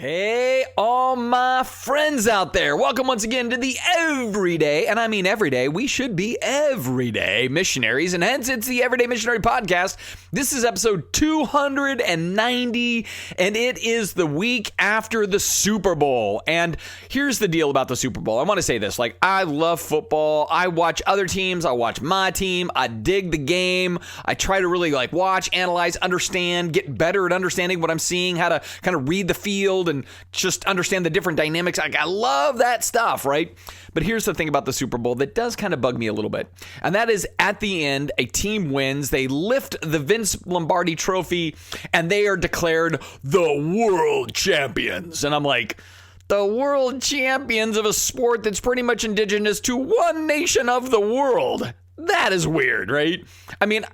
Hey, all my friends out there. Welcome once again to the everyday, and I mean everyday, we should be everyday missionaries, and hence it's the Everyday Missionary Podcast. This is episode 290, and it is the week after the Super Bowl. And here's the deal about the Super Bowl. I want to say this, I love football. I watch other teams. I watch my team. I dig the game. I try to really watch, analyze, understand, get better at understanding what I'm seeing, how to kind of read the field and just understand the different dynamics. I love that stuff, right? But here's the thing about the Super Bowl that does kind of bug me a little bit. And that is at the end, a team wins. They lift the Vince Lombardi trophy and they are declared the world champions. And I'm like, the world champions of a sport that's pretty much indigenous to one nation of the world. That is weird, right? I mean,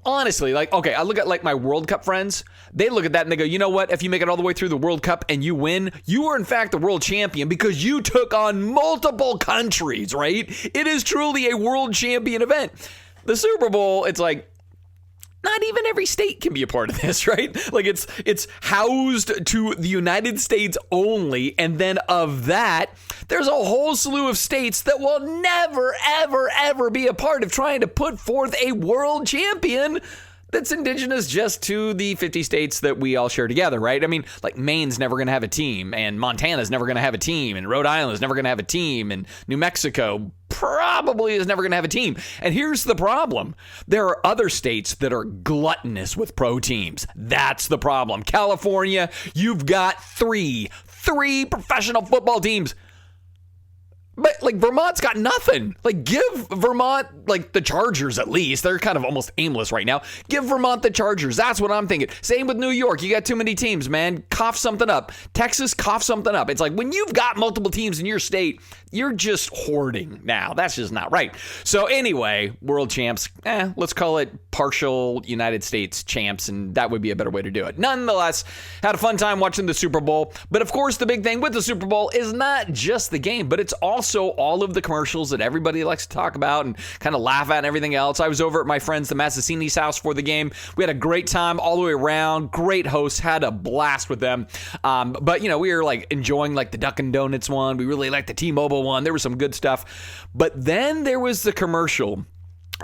honestly, okay, I look at my World Cup friends. They look at that and they go, you know what? If you make it all the way through the World Cup and you win, you are in fact the world champion because you took on multiple countries, right? It is truly a world champion event. The Super Bowl, it's not even every state can be a part of this, right? It's housed to the United States only. And then of that, there's a whole slew of states that will never, ever, ever be a part of trying to put forth a world champion that's indigenous just to the 50 states that we all share together, right? I mean, Maine's never going to have a team, and Montana's never going to have a team, and Rhode Island's never going to have a team, and New Mexico probably is never going to have a team. And here's the problem. There are other states that are gluttonous with pro teams. That's the problem. California, you've got three professional football teams. But Vermont's got nothing. Give Vermont the Chargers at least. They're kind of almost aimless right now. Give Vermont the Chargers. That's what I'm thinking. Same with New York. You got too many teams, man. Cough something up. Texas, cough something up. It's when you've got multiple teams in your state, you're just hoarding now. That's just not right. So anyway, world champs, let's call it partial United States champs, and that would be a better way to do it. Nonetheless, had a fun time watching the Super Bowl. But of course, the big thing with the Super Bowl is not just the game, but it's also all of the commercials that everybody likes to talk about and kind of laugh at and everything else. I was over at my friends, the Massassini's house for the game. We had a great time all the way around. Great hosts. Had a blast with them. But, we were enjoying the Dunkin' Donuts one. We really liked the T-Mobile one. There was some good stuff. But then there was the commercial,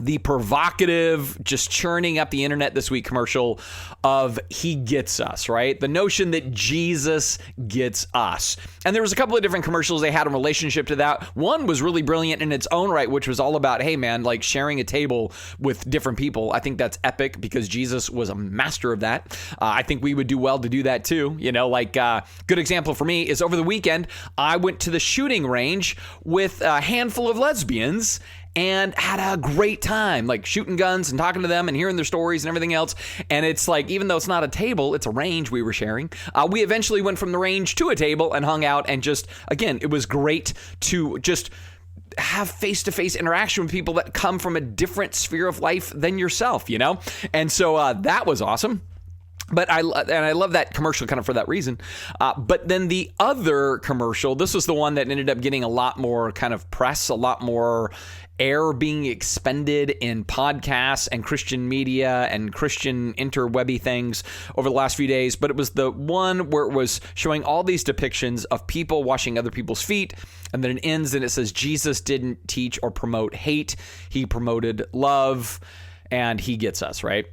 the provocative, just churning up the internet this week commercial of He Gets Us, right? The notion that Jesus gets us. And there was a couple of different commercials they had in relationship to that. One was really brilliant in its own right, which was all about, hey man, sharing a table with different people. I think that's epic because Jesus was a master of that. I think we would do well to do that too. Good example for me is over the weekend, I went to the shooting range with a handful of lesbians and had a great time, shooting guns and talking to them and hearing their stories and everything else. And it's even though it's not a table, it's a range we were sharing. We eventually went from the range to a table and hung out and just, again, it was great to just have face-to-face interaction with people that come from a different sphere of life than yourself, And so that was awesome. But I love that commercial kind of for that reason. But then the other commercial, this was the one that ended up getting a lot more kind of press, a lot more air being expended in podcasts and Christian media and Christian interwebby things over the last few days. But it was the one where it was showing all these depictions of people washing other people's feet. And then it ends and it says, Jesus didn't teach or promote hate. He promoted love, and He gets us, right?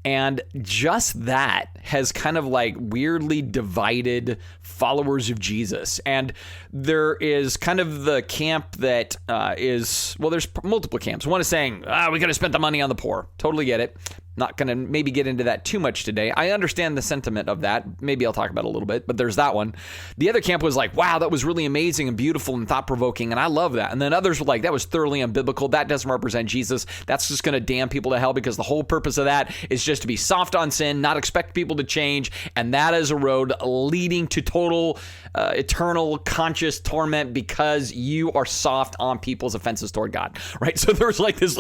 And just that has kind of weirdly divided followers of Jesus. And there is kind of the camp that there's multiple camps. One is saying, we could have spent the money on the poor. Totally get it. Not going to maybe get into that too much today. I understand the sentiment of that. Maybe I'll talk about it a little bit, but there's that one. The other camp was wow, that was really amazing and beautiful and thought-provoking, and I love that. And then others were that was thoroughly unbiblical. That doesn't represent Jesus. That's just going to damn people to hell because the whole purpose of that is just to be soft on sin, not expect people to change, and that is a road leading to total, eternal, conscious torment because you are soft on people's offenses toward God, right? So there's this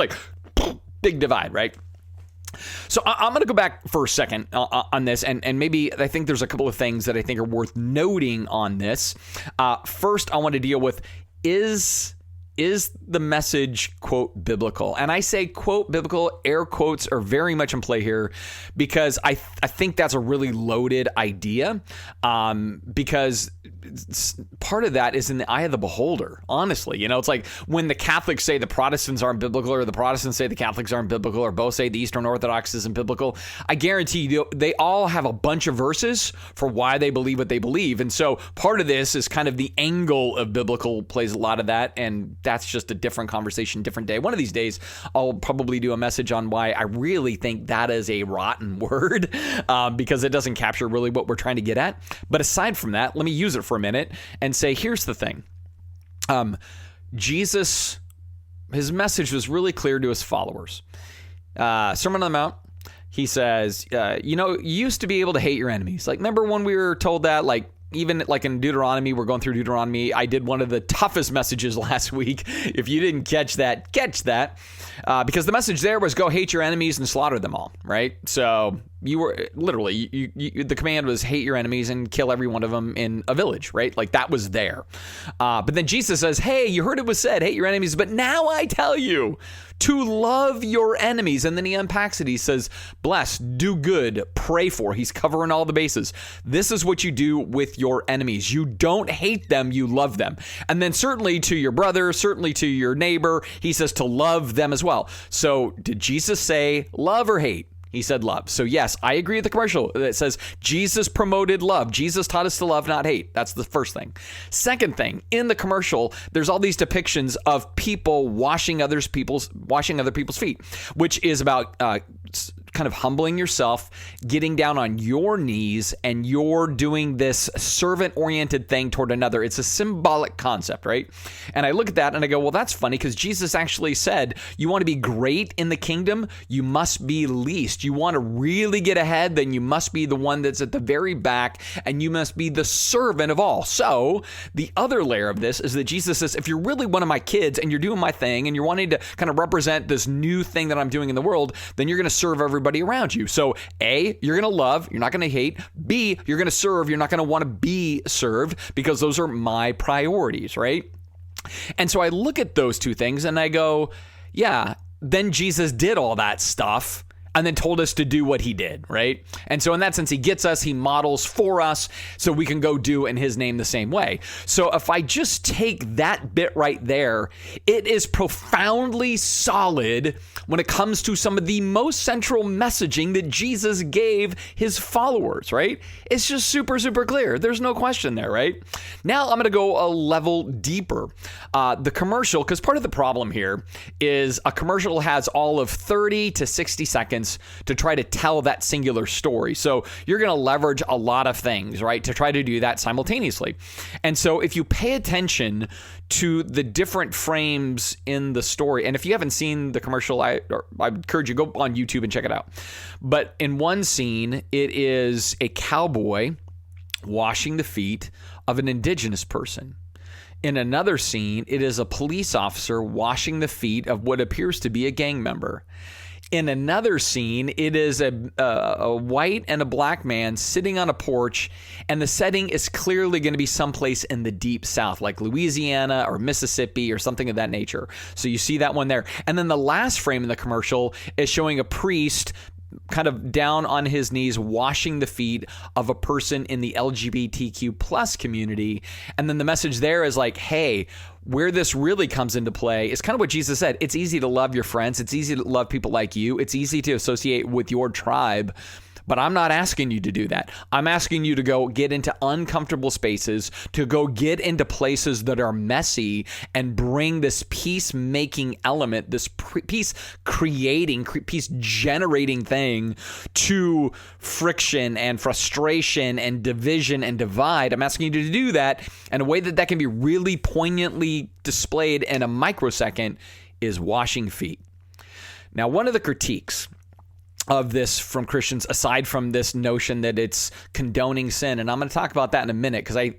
big divide, right? So I'm going to go back for a second on this, and maybe I think there's a couple of things that I think are worth noting on this. First, I want to deal with, is is the message, quote, biblical? And I say, quote, biblical, air quotes are very much in play here because I think that's a really loaded idea because part of that is in the eye of the beholder, honestly. It's like when the Catholics say the Protestants aren't biblical or the Protestants say the Catholics aren't biblical or both say the Eastern Orthodox isn't biblical. I guarantee you they all have a bunch of verses for why they believe what they believe. And so part of this is kind of the angle of biblical plays a lot of that. And that's just a different conversation, different day. One of these days, I'll probably do a message on why I really think that is a rotten word because it doesn't capture really what we're trying to get at. But aside from that, let me use it for a minute and say, here's the thing. Jesus, his message was really clear to his followers. Sermon on the Mount, he says, you used to be able to hate your enemies. Like, remember when we were told that, like, even like in Deuteronomy, we're going through Deuteronomy. I did one of the toughest messages last week. If you didn't catch that, because the message there was go hate your enemies and slaughter them all, right? So you were literally, the command was hate your enemies and kill every one of them in a village, right? Like that was there. But then Jesus says, hey, you heard it was said, hate your enemies, but now I tell you to love your enemies. And then he unpacks it. He says, bless, do good, pray for. He's covering all the bases. This is what you do with your enemies. You don't hate them, you love them. And then certainly to your brother, certainly to your neighbor, he says to love them as well. So did Jesus say love or hate? He said love. So yes, I agree with the commercial that says Jesus promoted love. Jesus taught us to love, not hate. That's the first thing. Second thing, in the commercial, there's all these depictions of people washing other people's feet, which is about kind of humbling yourself, getting down on your knees, and you're doing this servant-oriented thing toward another. It's a symbolic concept, right? And I look at that and I go, well, that's funny because Jesus actually said, you want to be great in the kingdom, you must be least. You want to really get ahead, then you must be the one that's at the very back, and you must be the servant of all. So the other layer of this is that Jesus says, if you're really one of my kids and you're doing my thing and you're wanting to kind of represent this new thing that I'm doing in the world, then you're going to serve everybody around you. So A, you're going to love, you're not going to hate. B, you're going to serve, you're not going to want to be served because those are my priorities, right? And so I look at those two things and I go, yeah, then Jesus did all that stuff and then told us to do what he did, right? And so in that sense, he gets us, he models for us so we can go do in his name the same way. So if I just take that bit right there, it is profoundly solid when it comes to some of the most central messaging that Jesus gave his followers, right? It's just super, super clear. There's no question there, right? Now I'm going to go a level deeper. The commercial, because part of the problem here is a commercial has all of 30 to 60 seconds to try to tell that singular story. So you're going to leverage a lot of things, right, to try to do that simultaneously. And so if you pay attention to the different frames in the story, and if you haven't seen the commercial, I encourage you to go on YouTube and check it out. But in one scene, it is a cowboy washing the feet of an indigenous person. In another scene, it is a police officer washing the feet of what appears to be a gang member. In another scene, it is a white and a black man sitting on a porch, and the setting is clearly going to be someplace in the deep south, like Louisiana or Mississippi or something of that nature. So you see that one there. And then the last frame in the commercial is showing a priest kind of down on his knees washing the feet of a person in the LGBTQ plus community. And then the message there is like, hey, where this really comes into play is kind of what Jesus said. It's easy to love your friends. It's easy to love people like you. It's easy to associate with your tribe. But I'm not asking you to do that. I'm asking you to go get into uncomfortable spaces, to go get into places that are messy and bring this peacemaking element, this peace creating, peace generating thing to friction and frustration and division and divide. I'm asking you to do that in a way that can be really poignantly displayed in a microsecond is washing feet. Now, one of the critiques of this from Christians, aside from this notion that it's condoning sin, and I'm going to talk about that in a minute, because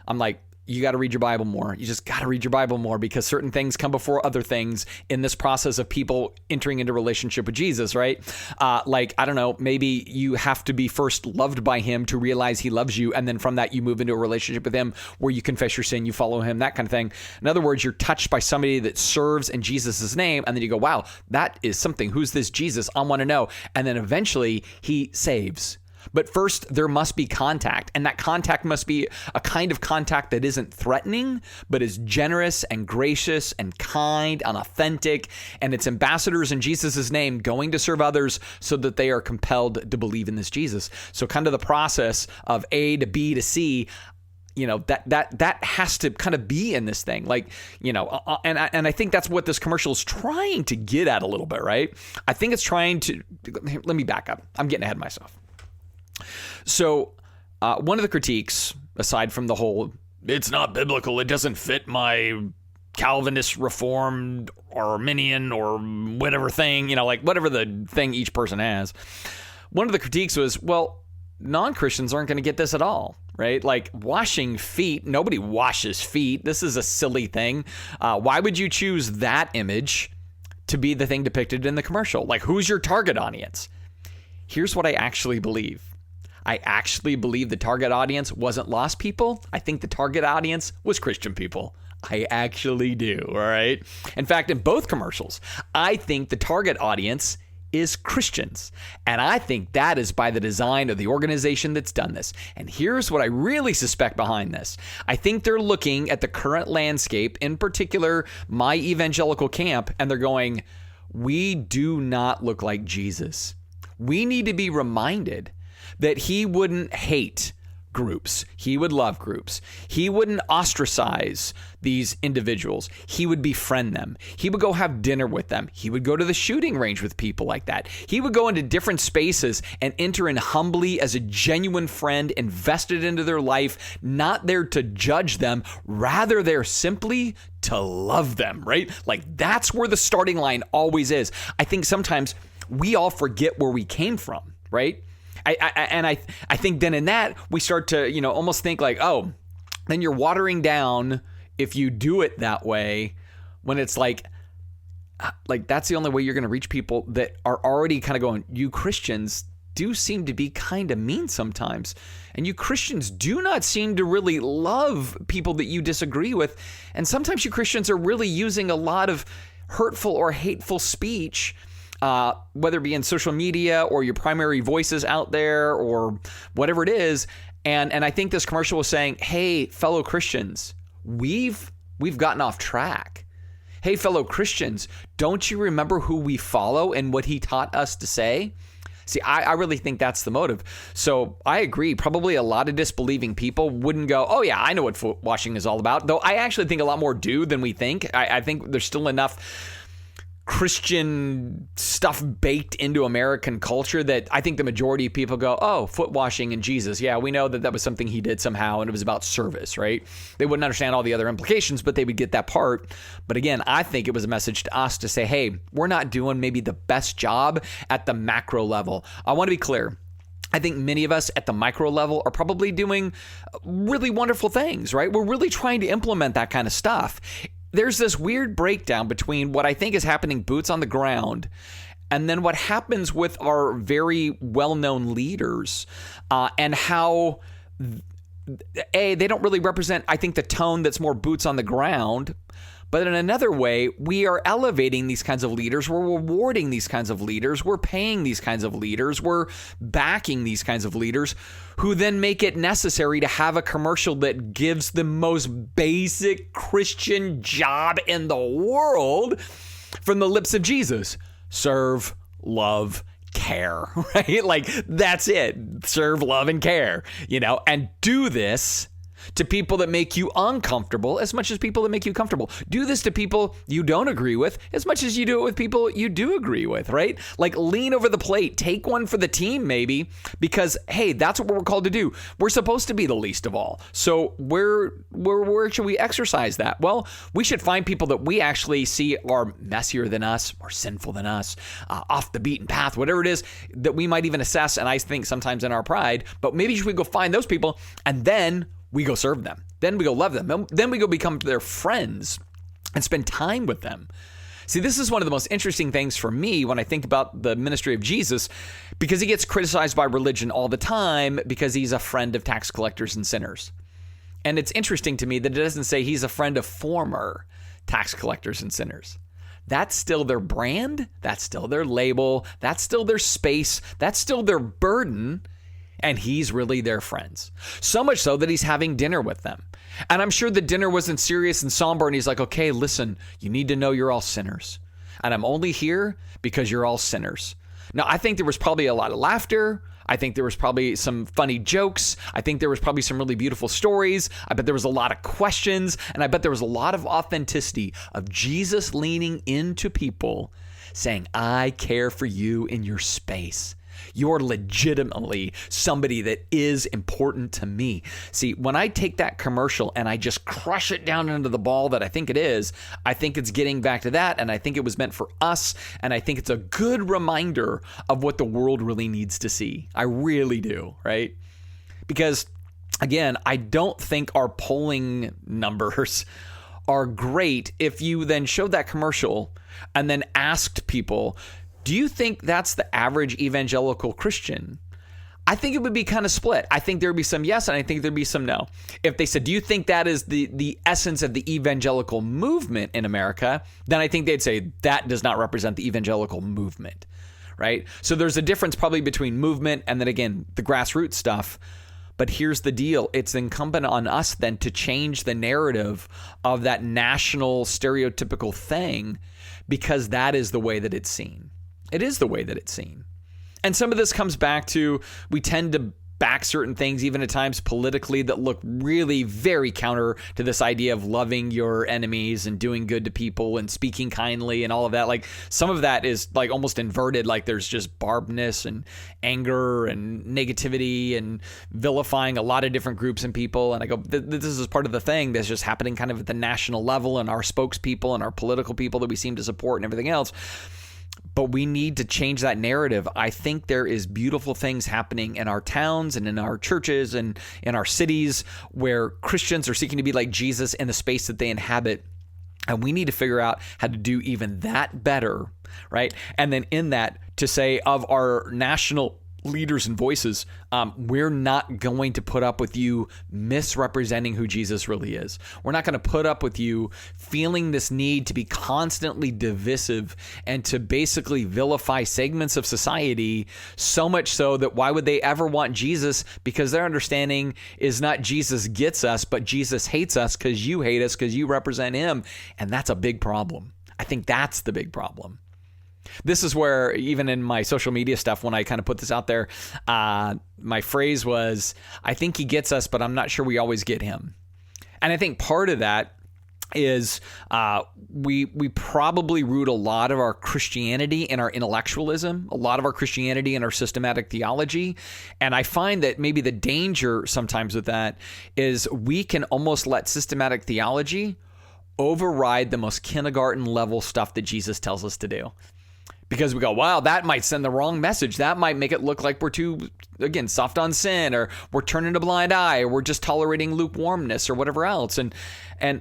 I'm like, you got to read your Bible more. You just got to read your Bible more, because certain things come before other things in this process of people entering into relationship with Jesus, right? Like, I don't know, maybe you have to be first loved by him to realize he loves you. And then from that, you move into a relationship with him where you confess your sin, you follow him, that kind of thing. In other words, you're touched by somebody that serves in Jesus' name. And then you go, wow, that is something. Who's this Jesus? I want to know. And then eventually he saves. But first, there must be contact, and that contact must be a kind of contact that isn't threatening, but is generous and gracious and kind and authentic, and it's ambassadors in Jesus' name going to serve others so that they are compelled to believe in this Jesus. So kind of the process of A to B to C, that has to kind of be in this thing, like, and I think that's what this commercial is trying to get at a little bit, right? I think it's trying to, let me back up. I'm getting ahead of myself. So one of the critiques, aside from the whole, it's not biblical, it doesn't fit my Calvinist, Reformed, or Arminian, or whatever thing, like whatever the thing each person has. One of the critiques was, well, non-Christians aren't going to get this at all, right? Like washing feet, nobody washes feet. This is a silly thing. Why would you choose that image to be the thing depicted in the commercial? Like, who's your target audience? Here's what I actually believe. I actually believe the target audience wasn't lost people. I think the target audience was Christian people. I actually do, all right? In fact, in both commercials, I think the target audience is Christians. And I think that is by the design of the organization that's done this. And here's what I really suspect behind this. I think they're looking at the current landscape, in particular, my evangelical camp, and they're going, we do not look like Jesus. We need to be reminded that he wouldn't hate groups. He would love groups. He wouldn't ostracize these individuals. He would befriend them. He would go have dinner with them. He would go to the shooting range with people like that. He would go into different spaces and enter in humbly as a genuine friend, invested into their life, not there to judge them, rather there simply to love them, right? Like that's where the starting line always is. I think sometimes we all forget where we came from, right? I think then in that we start to, almost think like, oh, then you're watering down if you do it that way, when it's like that's the only way you're going to reach people that are already kind of going, you Christians do seem to be kind of mean sometimes. And you Christians do not seem to really love people that you disagree with. And sometimes you Christians are really using a lot of hurtful or hateful speech, whether it be in social media or your primary voices out there or whatever it is. And I think this commercial was saying, hey, fellow Christians, we've gotten off track. Hey, fellow Christians, don't you remember who we follow and what he taught us to say? See, I really think that's the motive. So I agree. Probably a lot of disbelieving people wouldn't go, oh, yeah, I know what foot washing is all about. Though I actually think a lot more do than we think. I think there's still enough Christian stuff baked into American culture that I think the majority of people go, oh, foot washing and Jesus. Yeah, we know that was something he did somehow, and it was about service, right? They wouldn't understand all the other implications, but they would get that part. But again, I think it was a message to us to say, hey, we're not doing maybe the best job at the macro level. I want to be clear. I think many of us at the micro level are probably doing really wonderful things, right? We're really trying to implement that kind of stuff. There's this weird breakdown between what I think is happening boots on the ground and then what happens with our very well-known leaders, and how, they don't really represent, I think, the tone that's more boots on the ground. But in another way, we are elevating these kinds of leaders. We're rewarding these kinds of leaders. We're paying these kinds of leaders. We're backing these kinds of leaders who then make it necessary to have a commercial that gives the most basic Christian job in the world from the lips of Jesus. Serve, love, care, right? Like that's it. Serve, love, and care, and do this to people that make you uncomfortable as much as people that make you comfortable. Do this to people you don't agree with as much as you do it with people you do agree with, right? Like lean over the plate, take one for the team maybe, because hey, that's what we're called to do. We're supposed to be the least of all. So where should we exercise that? Well, we should find people that we actually see are messier than us, more sinful than us, off the beaten path, whatever it is that we might even assess. And I think sometimes in our pride, but maybe should we go find those people and then we go serve them. Then we go love them. Then we go become their friends and spend time with them. See, this is one of the most interesting things for me when I think about the ministry of Jesus, because he gets criticized by religion all the time because he's a friend of tax collectors and sinners. And it's interesting to me that it doesn't say he's a friend of former tax collectors and sinners. That's still their brand. That's still their label. That's still their space. That's still their burden. And he's really their friends. So much so that he's having dinner with them. And I'm sure the dinner wasn't serious and somber. And he's like, okay, listen, you need to know you're all sinners. And I'm only here because you're all sinners. Now, I think there was probably a lot of laughter. I think there was probably some funny jokes. I think there was probably some really beautiful stories. I bet there was a lot of questions. And I bet there was a lot of authenticity of Jesus leaning into people saying, I care for you in your space. You're legitimately somebody that is important to me. See, when I take that commercial and I just crush it down into the ball that I think it is, I think it's getting back to that, and I think it was meant for us, and I think it's a good reminder of what the world really needs to see. I really do, right? Because, again, I don't think our polling numbers are great if you then showed that commercial and then asked people, do you think that's the average evangelical Christian? I think it would be kind of split. I think there would be some yes, and I think there'd be some no. If they said, do you think that is the essence of the evangelical movement in America? Then I think they'd say that does not represent the evangelical movement, right? So there's a difference probably between movement and then, again, the grassroots stuff. But here's the deal. It's incumbent on us then to change the narrative of that national stereotypical thing, because that is the way that it's seen. It is the way that it's seen. And some of this comes back to, we tend to back certain things, even at times politically, that look really very counter to this idea of loving your enemies and doing good to people and speaking kindly and all of that. Like, some of that is like almost inverted. Like, there's just barbedness and anger and negativity and vilifying a lot of different groups and people. And I go, this is part of the thing that's just happening kind of at the national level, and our spokespeople and our political people that we seem to support and everything else. But we need to change that narrative. I think there is beautiful things happening in our towns and in our churches and in our cities where Christians are seeking to be like Jesus in the space that they inhabit. And we need to figure out how to do even that better, right? And then in that, to say of our national leaders and voices, we're not going to put up with you misrepresenting who Jesus really is. We're not going to put up with you feeling this need to be constantly divisive and to basically vilify segments of society, so much so that why would they ever want Jesus? Because their understanding is not Jesus gets us, but Jesus hates us because you hate us because you represent him. And that's a big problem. I think that's the big problem. This is where, even in my social media stuff, when I kind of put this out there, my phrase was, I think he gets us, but I'm not sure we always get him. And I think part of that is we probably root a lot of our Christianity in our intellectualism, a lot of our Christianity in our systematic theology. And I find that maybe the danger sometimes with that is we can almost let systematic theology override the most kindergarten level stuff that Jesus tells us to do. Because we go, wow, that might send the wrong message. That might make it look like we're too, again, soft on sin, or we're turning a blind eye, or we're just tolerating lukewarmness or whatever else. And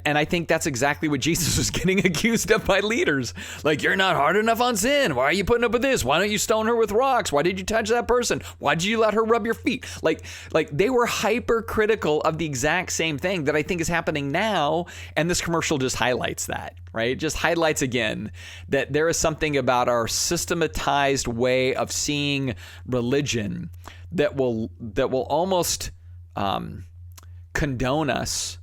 I think that's exactly what Jesus was getting accused of by leaders. Like, you're not hard enough on sin. Why are you putting up with this? Why don't you stone her with rocks? Why did you touch that person? Why did you let her rub your feet? Like they were hypercritical of the exact same thing that I think is happening now. And this commercial just highlights that, right? It just highlights again that there is something about our systematized way of seeing religion that will almost condone us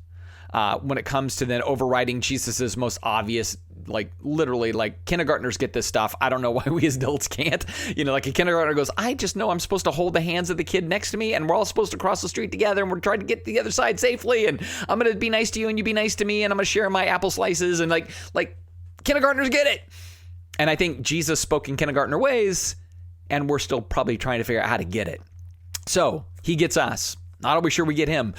when it comes to then overriding Jesus's most obvious, like literally, like kindergartners get this stuff. I don't know why we as adults can't. Like a kindergartner goes, I just know I'm supposed to hold the hands of the kid next to me, and we're all supposed to cross the street together, and we're trying to get to the other side safely, and I'm going to be nice to you and you be nice to me, and I'm going to share my apple slices, and like kindergartners get it. And I think Jesus spoke in kindergartner ways, and we're still probably trying to figure out how to get it. So he gets us. Not always sure we get him.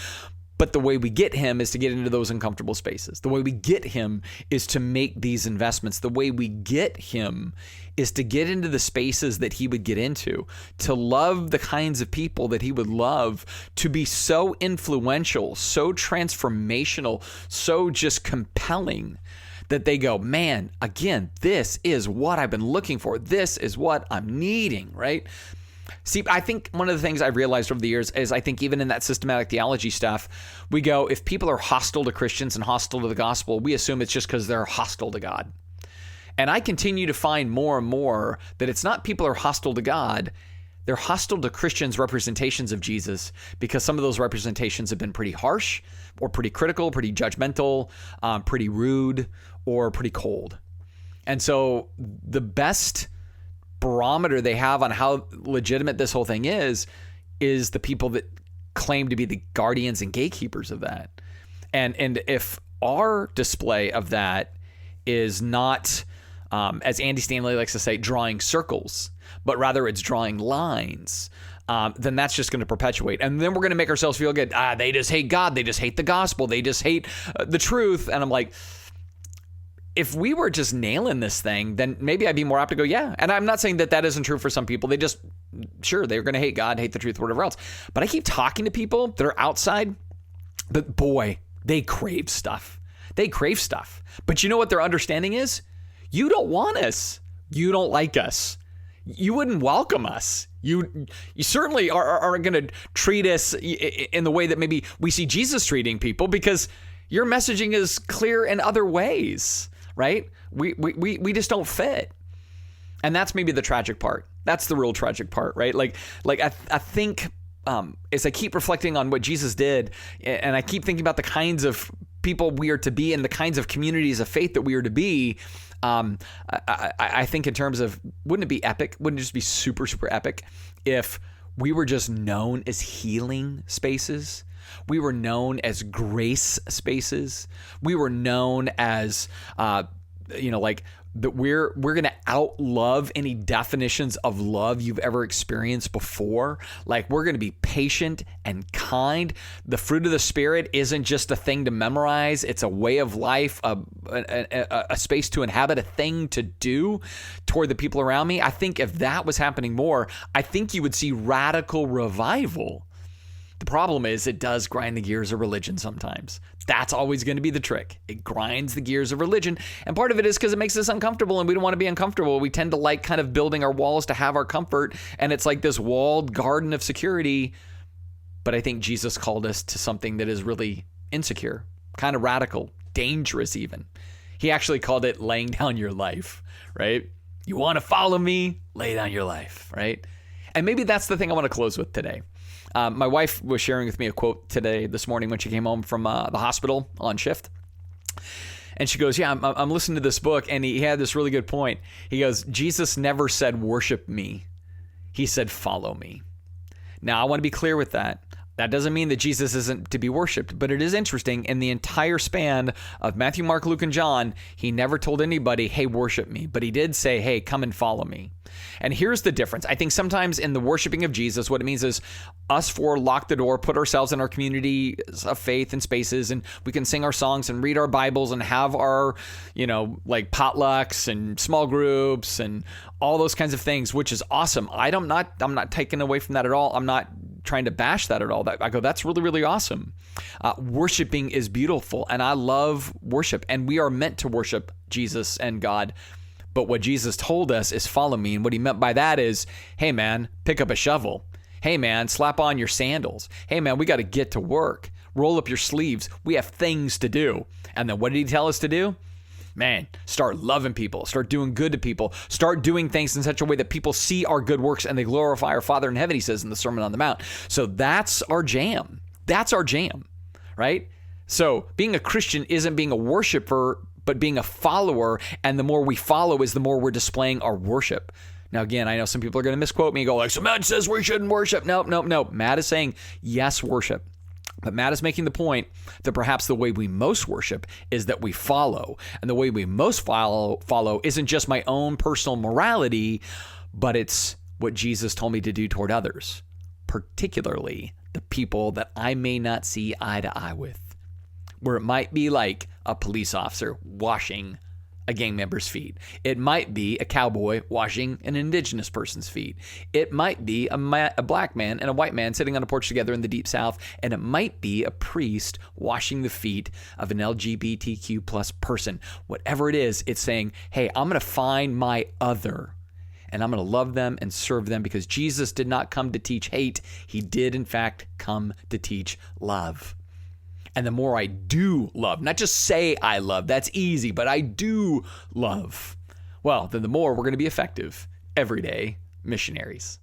But the way we get him is to get into those uncomfortable spaces. The way we get him is to make these investments. The way we get him is to get into the spaces that he would get into, to love the kinds of people that he would love, to be so influential, so transformational, so just compelling that they go, man, again, this is what I've been looking for. This is what I'm needing, right? See, I think one of the things I've realized over the years is I think even in that systematic theology stuff, we go, if people are hostile to Christians and hostile to the gospel, we assume it's just because they're hostile to God. And I continue to find more and more that it's not people are hostile to God. They're hostile to Christians' representations of Jesus because some of those representations have been pretty harsh or pretty critical, pretty judgmental, pretty rude, or pretty cold. And so the best barometer they have on how legitimate this whole thing is the people that claim to be the guardians and gatekeepers of that. And if our display of that is not, as Andy Stanley likes to say, drawing circles, but rather it's drawing lines, then that's just going to perpetuate. And then we're going to make ourselves feel good. They just hate God. They just hate the gospel. They just hate the truth. And I'm like, if we were just nailing this thing, then maybe I'd be more apt to go, yeah. And I'm not saying that that isn't true for some people. They just, sure, they're going to hate God, hate the truth, whatever else. But I keep talking to people that are outside, but boy, they crave stuff. They crave stuff. But you know what their understanding is? You don't want us. You don't like us. You wouldn't welcome us. You certainly aren't going to treat us in the way that maybe we see Jesus treating people, because your messaging is clear in other ways. Right? We just don't fit. And that's maybe the tragic part. That's the real tragic part, right? Like I think as I keep reflecting on what Jesus did, and I keep thinking about the kinds of people we are to be and the kinds of communities of faith that we are to be, I think in terms of, wouldn't it be epic? Wouldn't it just be super, super epic if we were just known as healing spaces? We were known as grace spaces. We were known as, like that we're going to outlove any definitions of love you've ever experienced before. Like, we're going to be patient and kind. The fruit of the Spirit isn't just a thing to memorize. It's a way of life, a space to inhabit, a thing to do toward the people around me. I think if that was happening more, I think you would see radical revival. The problem is it does grind the gears of religion sometimes. That's always going to be the trick. It grinds the gears of religion. And part of it is because it makes us uncomfortable, and we don't want to be uncomfortable. We tend to like kind of building our walls to have our comfort, and it's like this walled garden of security. But I think Jesus called us to something that is really insecure, kind of radical, dangerous even. He actually called it laying down your life, right? You want to follow me? Lay down your life, right? And maybe that's the thing I want to close with today. My wife was sharing with me a quote this morning when she came home from the hospital on shift. And she goes, yeah, I'm listening to this book, and he had this really good point. He goes, Jesus never said, worship me. He said, follow me. Now, I want to be clear with that. That doesn't mean that Jesus isn't to be worshiped, but it is interesting. In the entire span of Matthew, Mark, Luke, and John, he never told anybody, hey, worship me. But he did say, hey, come and follow me. And here's the difference. I think sometimes in the worshiping of Jesus, what it means is us four lock the door, put ourselves in our community of faith and spaces, and we can sing our songs and read our Bibles and have our, like potlucks and small groups and all those kinds of things, which is awesome. I'm not taking away from that at all. I'm not trying to bash that at all. I go, that's really, really awesome. Worshiping is beautiful, and I love worship, and we are meant to worship Jesus and God. But what Jesus told us is follow me. And what he meant by that is, hey, man, pick up a shovel. Hey, man, slap on your sandals. Hey, man, we got to get to work. Roll up your sleeves. We have things to do. And then what did he tell us to do? Man, start loving people. Start doing good to people. Start doing things in such a way that people see our good works and they glorify our Father in heaven, he says in the Sermon on the Mount. So that's our jam. That's our jam, right? So being a Christian isn't being a worshiper, but being a follower, and the more we follow is the more we're displaying our worship. Now, again, I know some people are going to misquote me and go like, so Matt says we shouldn't worship. No. Matt is saying, yes, worship. But Matt is making the point that perhaps the way we most worship is that we follow. And the way we most follow isn't just my own personal morality, but it's what Jesus told me to do toward others, particularly the people that I may not see eye to eye with. Where it might be like a police officer washing a gang member's feet. It might be a cowboy washing an indigenous person's feet. It might be a black man and a white man sitting on a porch together in the deep south. And it might be a priest washing the feet of an LGBTQ plus person. Whatever it is, it's saying, hey, I'm going to find my other and I'm going to love them and serve them, because Jesus did not come to teach hate. He did, in fact, come to teach love. And the more I do love, not just say I love, that's easy, but I do love, well, then the more we're going to be effective everyday missionaries.